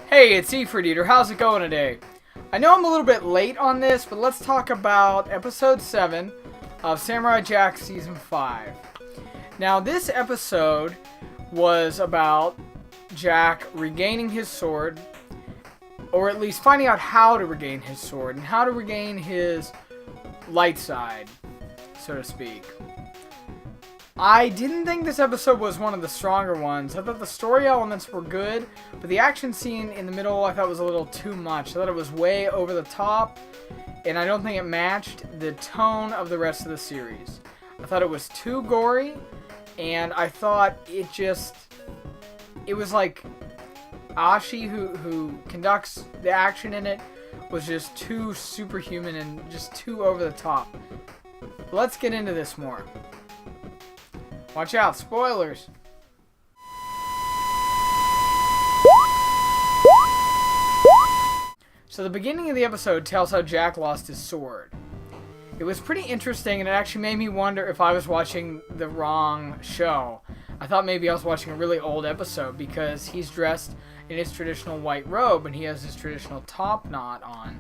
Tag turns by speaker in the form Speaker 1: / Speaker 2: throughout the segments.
Speaker 1: Hey, it's EfreetEater. How's it going today? I know I'm a little bit late on this, but let's talk about episode 7 of Samurai Jack Season 5. Now, this episode was about Jack regaining his sword, or at least finding out how to regain his sword, and how to regain his light side, so to speak. I didn't think this episode was one of the stronger ones. I thought the story elements were good, but the action scene in the middle I thought was a little too much. I thought it was way over the top, and I don't think it matched the tone of the rest of the series. I thought it was too gory, and I thought it was like Ashi, who conducts the action in it, was just too superhuman and just too over the top. Let's get into this more. Watch out, spoilers! So the beginning of the episode tells how Jack lost his sword. It was pretty interesting, and it actually made me wonder if I was watching the wrong show. I thought maybe I was watching a really old episode, because he's dressed in his traditional white robe, and he has his traditional top knot on.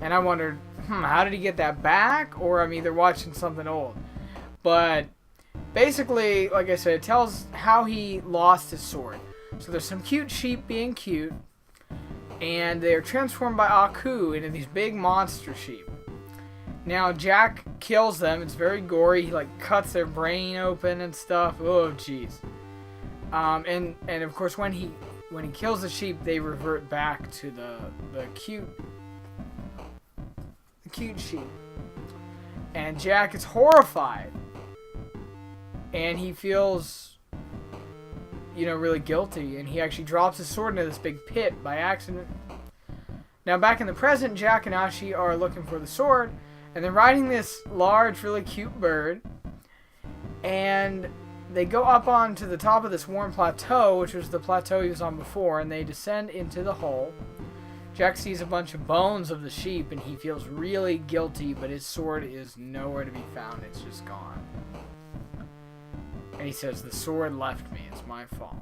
Speaker 1: And I wondered, how did he get that back? Or I'm either watching something old. But basically, like I said, it tells how he lost his sword. So there's some cute sheep being cute, and they're transformed by Aku into these big monster sheep. Now Jack kills them. It's very gory. He like cuts their brain open and stuff. Oh jeez. And of course when he kills the sheep, they revert back to the cute sheep. And Jack is horrified. And he feels, really guilty. And he actually drops his sword into this big pit by accident. Now, back in the present, Jack and Ashi are looking for the sword. And they're riding this large, really cute bird. And they go up onto the top of this warm plateau, which was the plateau he was on before. And they descend into the hole. Jack sees a bunch of bones of the sheep. And he feels really guilty. But his sword is nowhere to be found. It's just gone. And he says, the sword left me, it's my fault.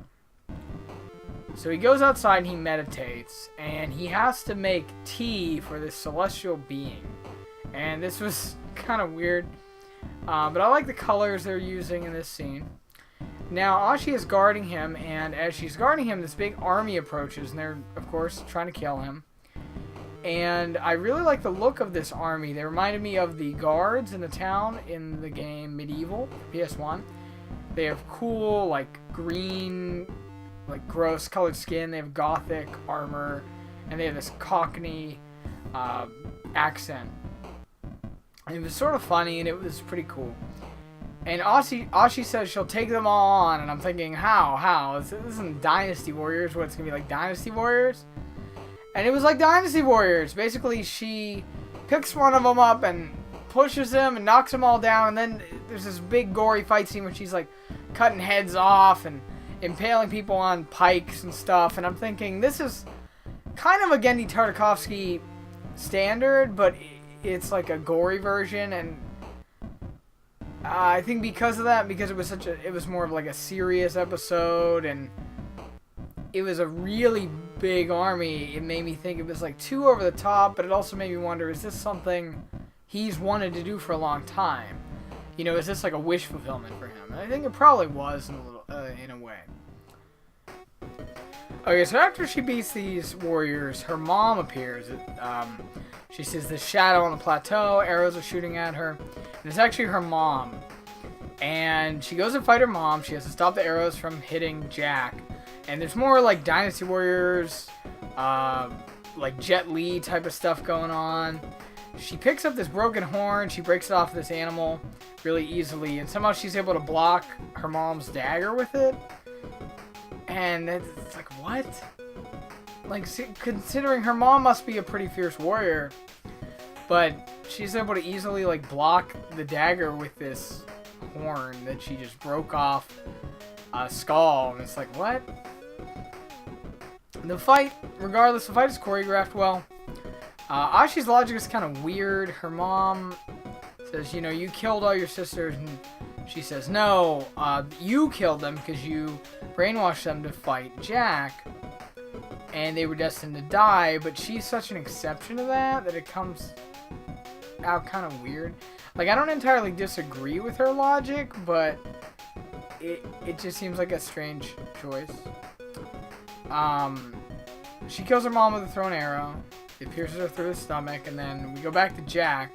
Speaker 1: So he goes outside and he meditates, and he has to make tea for this celestial being. And this was kind of weird, but I like the colors they're using in this scene. Now, Ashi is guarding him, and as she's guarding him, this big army approaches, and they're, of course, trying to kill him. And I really like the look of this army. They reminded me of the guards in the town in the game Medieval, PS1. They have cool, like, green, like, gross colored skin. They have gothic armor. And they have this Cockney accent. And it was sort of funny, and it was pretty cool. And Ashi says she'll take them all on. And I'm thinking, how? This isn't Dynasty Warriors, where it's going to be like Dynasty Warriors. And it was like Dynasty Warriors. Basically, she picks one of them up and pushes him and knocks them all down, and then there's this big gory fight scene where she's like cutting heads off and impaling people on pikes and stuff, and I'm thinking this is kind of a Genndy Tartakovsky standard, but it's like a gory version, and I think because of that, because it was more of like a serious episode, and it was a really big army, it made me think it was like too over the top, but it also made me wonder, is this something he's wanted to do for a long time? Is this like a wish fulfillment for him? And I think it probably was in a way. Okay, so after she beats these warriors, her mom appears. She sees this shadow on the plateau, arrows are shooting at her, and it's actually her mom. And she goes to fight her mom. She has to stop the arrows from hitting Jack. And there's more like Dynasty Warriors, like Jet Li type of stuff going on. She picks up this broken horn, she breaks it off of this animal really easily, and somehow she's able to block her mom's dagger with it. And it's like, what? Like, considering her mom must be a pretty fierce warrior, but she's able to easily, like, block the dagger with this horn that she just broke off a skull, and it's like, what? The fight, regardless, the fight is choreographed well. Ashi's logic is kind of weird. Her mom says, you killed all your sisters, and she says, no, you killed them because you brainwashed them to fight Jack, and they were destined to die. But she's such an exception to that it comes out kind of weird. Like, I don't entirely disagree with her logic, but it just seems like a strange choice. She kills her mom with a thrown arrow. It pierces her through the stomach, and then we go back to Jack.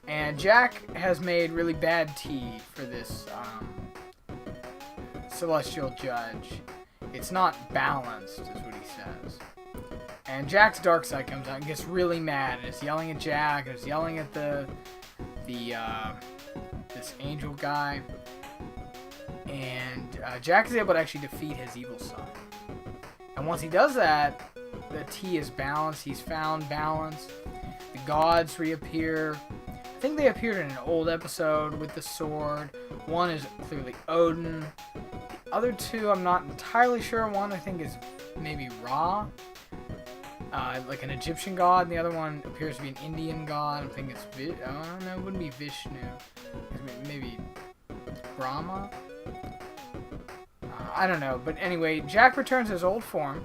Speaker 1: And Jack has made really bad tea for this celestial judge. It's not balanced, is what he says. And Jack's dark side comes out and gets really mad, and is yelling at Jack, and is yelling at this angel guy. And Jack is able to actually defeat his evil side. And once he does that, the tea is balanced. He's found balance. The gods reappear. I think they appeared in an old episode with the sword. One is clearly Odin. The other two, I'm not entirely sure. One, I think, is maybe Ra, like an Egyptian god. And the other one appears to be an Indian god. I think it's I don't know. It wouldn't be Vishnu. Maybe Brahma. I don't know. But anyway, Jack returns his old form.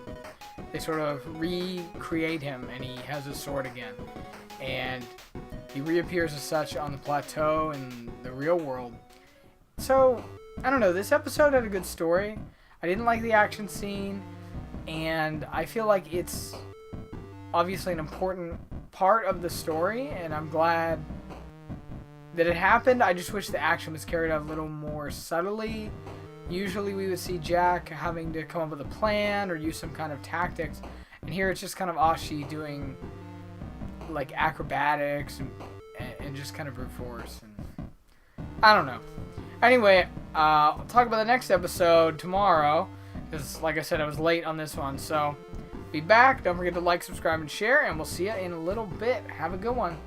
Speaker 1: They sort of recreate him, and he has his sword again. And he reappears as such on the plateau in the real world. So, I don't know. This episode had a good story. I didn't like the action scene, and I feel like it's obviously an important part of the story, and I'm glad that it happened. I just wish the action was carried out a little more subtly. Usually we would see Jack having to come up with a plan or use some kind of tactics, and here it's just kind of Ashi doing like acrobatics and just kind of brute force. And I don't know. Anyway, I'll talk about the next episode tomorrow, because like I said, I was late on this one. So be back. Don't forget to like, subscribe, and share, and we'll see you in a little bit. Have a good one.